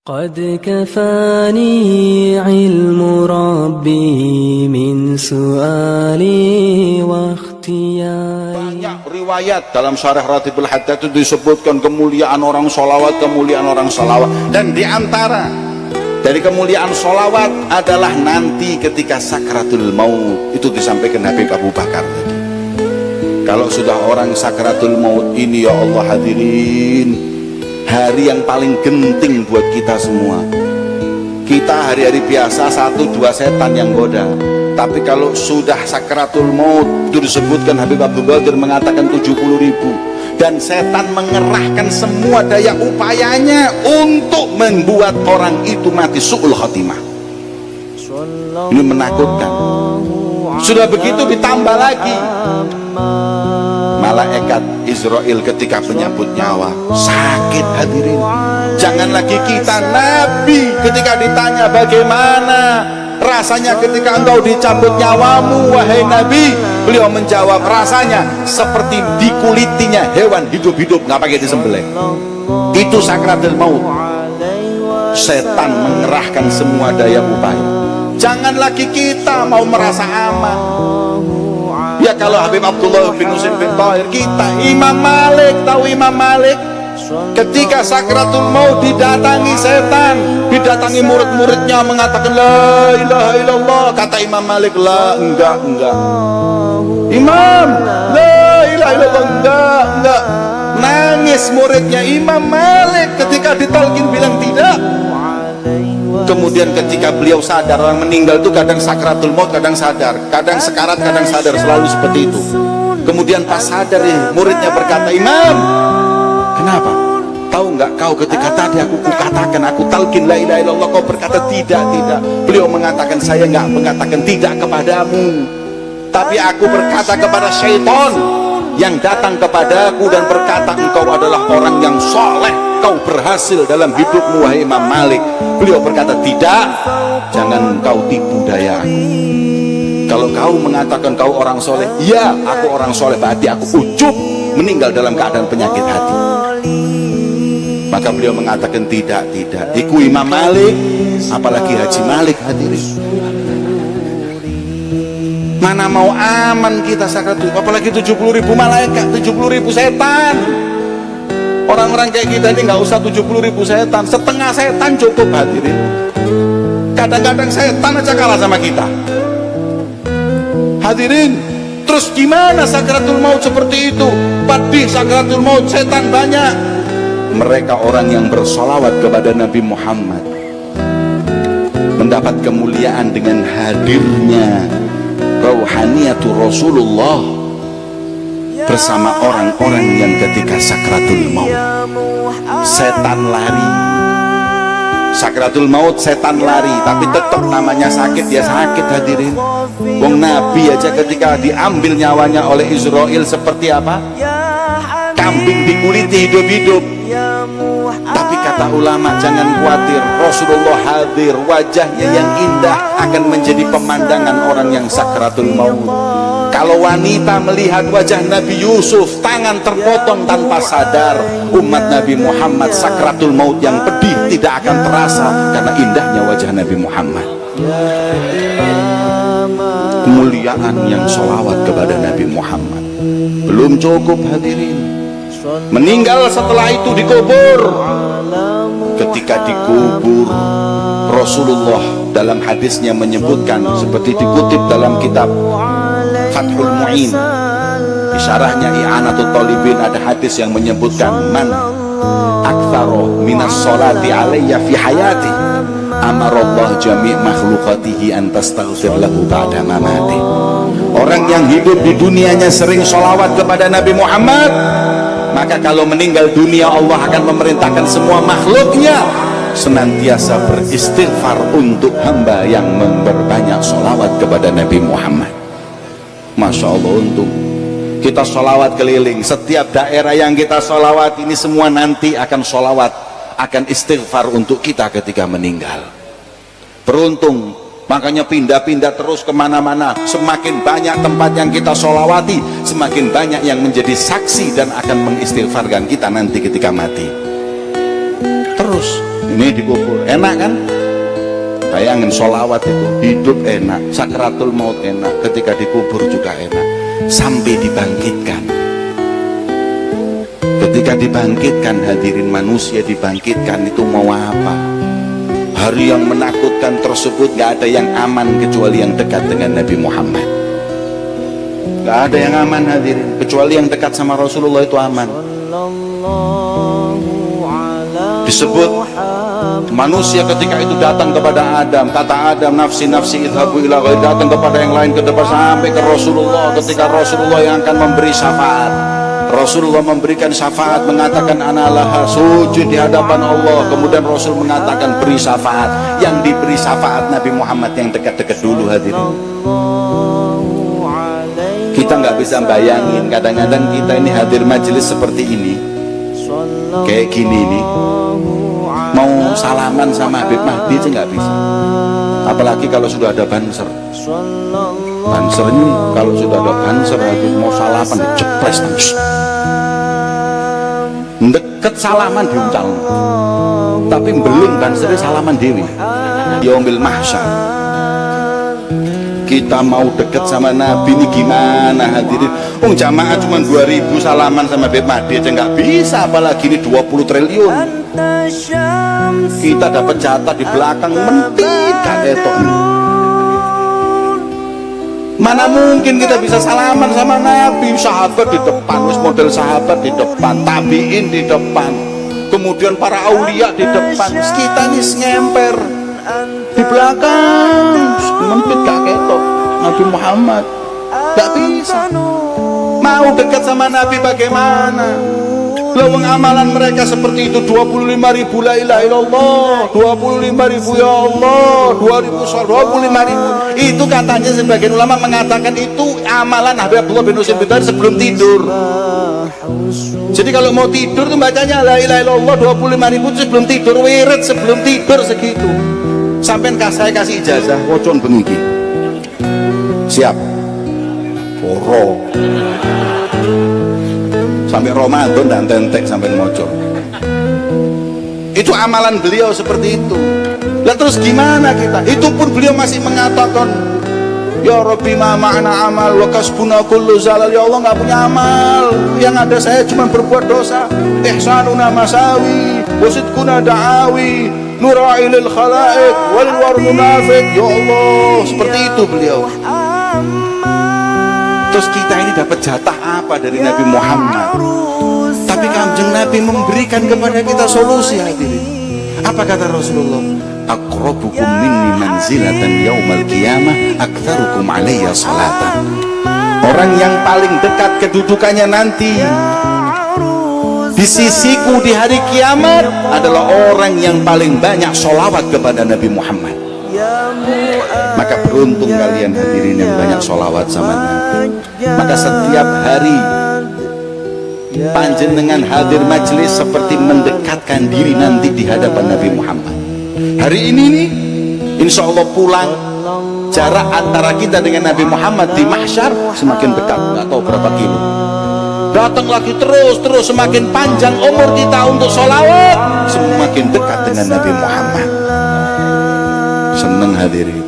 قد كفاني علم ربي من سؤالي واختياري. Banyak riwayat dalam Syarah Ratibul Haddad itu disebutkan kemuliaan orang sholawat, kemuliaan orang sholawat. Dan diantara dari kemuliaan sholawat adalah nanti ketika sakratul maut. Itu disampaikan Habib Abu Bakar tadi. Kalau sudah orang sakratul maut ini, ya Allah hadirin, hari yang paling genting buat kita semua. Kita hari-hari biasa 1-2 setan yang goda, tapi kalau sudah sakratul maut, itu disebutkan Habib Abu Bakar mengatakan 70.000, dan setan mengerahkan semua daya upayanya untuk membuat orang itu mati su'ul khatimah. Ini menakutkan. Sudah begitu ditambah lagi malaikat Israel ketika menyambut nyawa, sakit hadirin. Jangan lagi kita, Nabi ketika ditanya bagaimana rasanya ketika engkau dicabut nyawamu wahai Nabi, beliau menjawab rasanya seperti dikulitinya hewan hidup-hidup, nggak pakai disembelih. Itu sakratul maut. Setan mengerahkan semua daya upaya. Jangan lagi kita mau merasa aman. Ya kalau Habib Abdullah bin Husain bin Tahir kita, Imam Malik, tahu Imam Malik? Ketika sakratul maut didatangi setan, didatangi murid-muridnya mengatakan la ilaha illallah, kata Imam Malik, la, enggak Imam, la ilaha illallah, enggak. Nangis muridnya Imam Malik ketika ditalkin bilang tidak. Kemudian ketika beliau sadar, orang meninggal itu kadang sakratul maut, kadang sadar, kadang sekarat, kadang sadar, selalu seperti itu. Kemudian pas sadar, muridnya berkata, Imam, kenapa? Tahu nggak kau ketika tadi aku katakan, aku talqin la ilaha illallah, kau berkata tidak. Beliau mengatakan, saya nggak mengatakan tidak kepadamu, tapi aku berkata kepada syaitan yang datang kepadaku dan berkata, engkau adalah orang yang soleh, kau berhasil dalam hidupmu wahai Imam Malik. Beliau berkata, tidak, jangan kau tipu daya aku. Kalau kau mengatakan kau orang soleh, ya aku orang soleh, berarti aku ujub meninggal dalam keadaan penyakit hati. Maka beliau mengatakan tidak. Iku Imam Malik, apalagi Haji Malik hadirin. Mana mau aman kita sakratul, apalagi 70.000 malaikat, 70.000 setan. Orang-orang kayak kita ini nggak usah 70.000 setan, setengah setan cukup hadirin. Kadang-kadang setan aja kalah sama kita hadirin. Terus gimana sakratul maut seperti itu? Padih sakratul maut, setan banyak. Mereka orang yang bersolawat kepada Nabi Muhammad mendapat kemuliaan dengan hadirnya rauhaniyatu Rasulullah bersama orang-orang yang ketika sakratul maut setan lari. Sakratul maut setan lari, tapi tetap namanya sakit ya sakit hadirin. Wong Nabi aja ketika diambil nyawanya oleh Israel seperti apa? Kambing dikuliti hidup-hidup. Tapi kata ulama, jangan khawatir, Rasulullah hadir, wajahnya yang indah akan menjadi pemandangan orang yang sakratul maut. Kalau wanita melihat wajah Nabi Yusuf, tangan terpotong tanpa sadar, umat Nabi Muhammad sakratul maut yang pedih tidak akan terasa karena indahnya wajah Nabi Muhammad. Kemuliaan yang sholawat kepada Nabi Muhammad belum cukup hadirin. Meninggal setelah itu dikubur. Ketika dikubur, Rasulullah dalam hadisnya menyebutkan seperti dikutip dalam kitab Fathul Mu'in, di syarahnya I'anatul Talibin, ada hadis yang menyebutkan man aktsaro minas sholati alayya fi hayati amarallah jami' makhlukatihi an tastaghfir lahu ba'da mamati. Orang yang hidup di dunianya sering sholawat kepada Nabi Muhammad, maka kalau meninggal dunia Allah akan memerintahkan semua makhluknya senantiasa beristighfar untuk hamba yang memperbanyak sholawat kepada Nabi Muhammad. Masya Allah, untung kita sholawat keliling. Setiap daerah yang kita sholawat ini semua nanti akan sholawat, akan istighfar untuk kita ketika meninggal. Beruntung, makanya pindah-pindah terus kemana-mana. Semakin banyak tempat yang kita sholawati, semakin banyak yang menjadi saksi dan akan mengistighfarkan kita nanti ketika mati. Terus ini dikubur, enak kan? Bayangin sholawat itu, hidup enak, sakaratul maut enak, ketika dikubur juga enak, sampai dibangkitkan. Ketika dibangkitkan, hadirin, manusia dibangkitkan, itu mau apa? Hari yang menakutkan tersebut gak ada yang aman kecuali yang dekat dengan Nabi Muhammad. Gak ada yang aman, hadirin, kecuali yang dekat sama Rasulullah itu aman. Disebut manusia ketika itu datang kepada Adam, kata Adam, nafsi nafsi idhabu ila ghairi, datang kepada yang lain ke depan sampai ke Rasulullah. Ketika Rasulullah yang akan memberi syafaat, Rasulullah memberikan syafaat, mengatakan analaha, sujud di hadapan Allah. Kemudian Rasul mengatakan beri syafaat. Yang diberi syafaat Nabi Muhammad yang dekat-dekat dulu, hadirin. Kita nggak bisa bayangin, kadang-kadang kita ini hadir majelis seperti ini, kayak gini nih, mau salaman sama Habib Mahdi aja nggak bisa. Apalagi kalau sudah ada banser. Banser ini, kalau sudah ada banser, Habib mau salaman dicepres terus. Deket salaman diuncal. Tapi belum bansernya salaman dewi. Yaumil mahsyar. Kita mau deket sama Nabi ini gimana, hadirin? Jamaah cuma 2000 salaman sama Habib Mahdi aja nggak bisa, apalagi ini 20 triliun. Kita dapat jatah di belakang mentit gak ketok. Mana mungkin kita bisa salaman sama Nabi? Sahabat di depan, wis model sahabat di depan, tabiin di depan, kemudian para aulia di depan. Kita ini ngemper di belakang, mentit gak ketok. Nabi Muhammad gak bisa. Mau dekat sama Nabi bagaimana? Lawang amalan mereka seperti itu, 25.000 la ilaha illallah, 25.000 ya Allah, 25.000. Itu katanya sebagian ulama mengatakan itu amalan Habib Abdullah bin Husain bin Tariq sebelum tidur. Jadi kalau mau tidur tuh bacanya la ilaha illallah 25.000 sebelum tidur, wirid sebelum tidur segitu. Sampai saya kasih ijazah, wocon bengi. Siap. Poro. Sampai Ramadan dan tentek sampai mojo. Itu amalan beliau seperti itu. Lah terus gimana kita? Itu pun beliau masih mengatakan, ya Rabbi ma ma'na amal wa kasbuna kullu zalal. Ya Allah nggak punya amal, yang ada saya cuma berbuat dosa. Ihsanuna masawi wasidkuna da'awi nura'ilil khalaik walil warnu nafik. Ya Allah, seperti itu beliau. Terus kita ini dapat jatah apa dari Nabi Muhammad? Tapi Kanjeng Nabi memberikan kepada kita solusi, hadirin. Apa kata Rasulullah? Aqrabukum minni manzilatan yaumal qiyamah aktsarukum alayya salatan. Orang yang paling dekat kedudukannya nanti di sisiku di hari kiamat adalah orang yang paling banyak sholawat kepada Nabi Muhammad. Maka beruntung kalian hadirin yang banyak sholawat sama Nabi. Maka setiap hari panjenengan hadir majelis seperti mendekatkan diri nanti di hadapan Nabi Muhammad. Hari ini nih, insya Allah pulang, jarak antara kita dengan Nabi Muhammad di mahsyar semakin dekat, nggak tahu berapa kilo. Datang lagi terus semakin panjang umur kita untuk sholawat, semakin dekat dengan Nabi Muhammad. Seneng hadirin.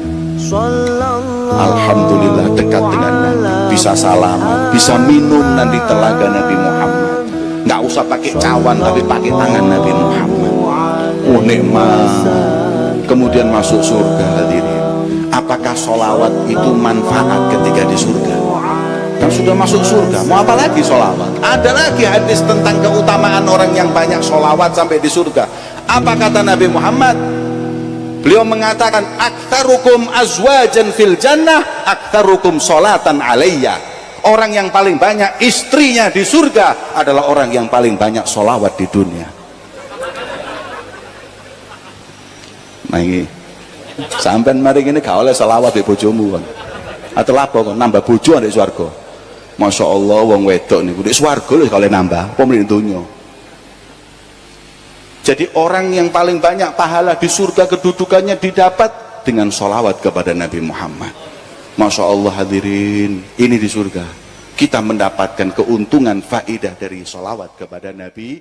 Alhamdulillah dekat dengan Nabi, bisa salaman, bisa minum nanti telaga Nabi Muhammad. Nggak usah pakai cawan tapi pakai tangan Nabi Muhammad. Oh nikmat. Kemudian masuk surga, hadirin. Apakah sholawat itu manfaat ketika di surga? Kan sudah masuk surga, mau apa lagi sholawat? Ada lagi hadis tentang keutamaan orang yang banyak sholawat sampai di surga. Apa kata Nabi Muhammad? Beliau mengatakan, aktsarukum azwajan fil jannah aktsarukum sholatan alayya. Orang yang paling banyak istrinya di surga adalah orang yang paling banyak sholawat di dunia. Nah ini sampean mari ini gak oleh sholawat di bojomu kan, atau lapo kan nambah bojo di swarga. Masya Allah wong wedok nih di swarga lho kalau nambah pemerintah dunia. Jadi orang yang paling banyak pahala di surga kedudukannya didapat dengan sholawat kepada Nabi Muhammad. Masya Allah hadirin, ini di surga kita mendapatkan keuntungan faidah dari sholawat kepada Nabi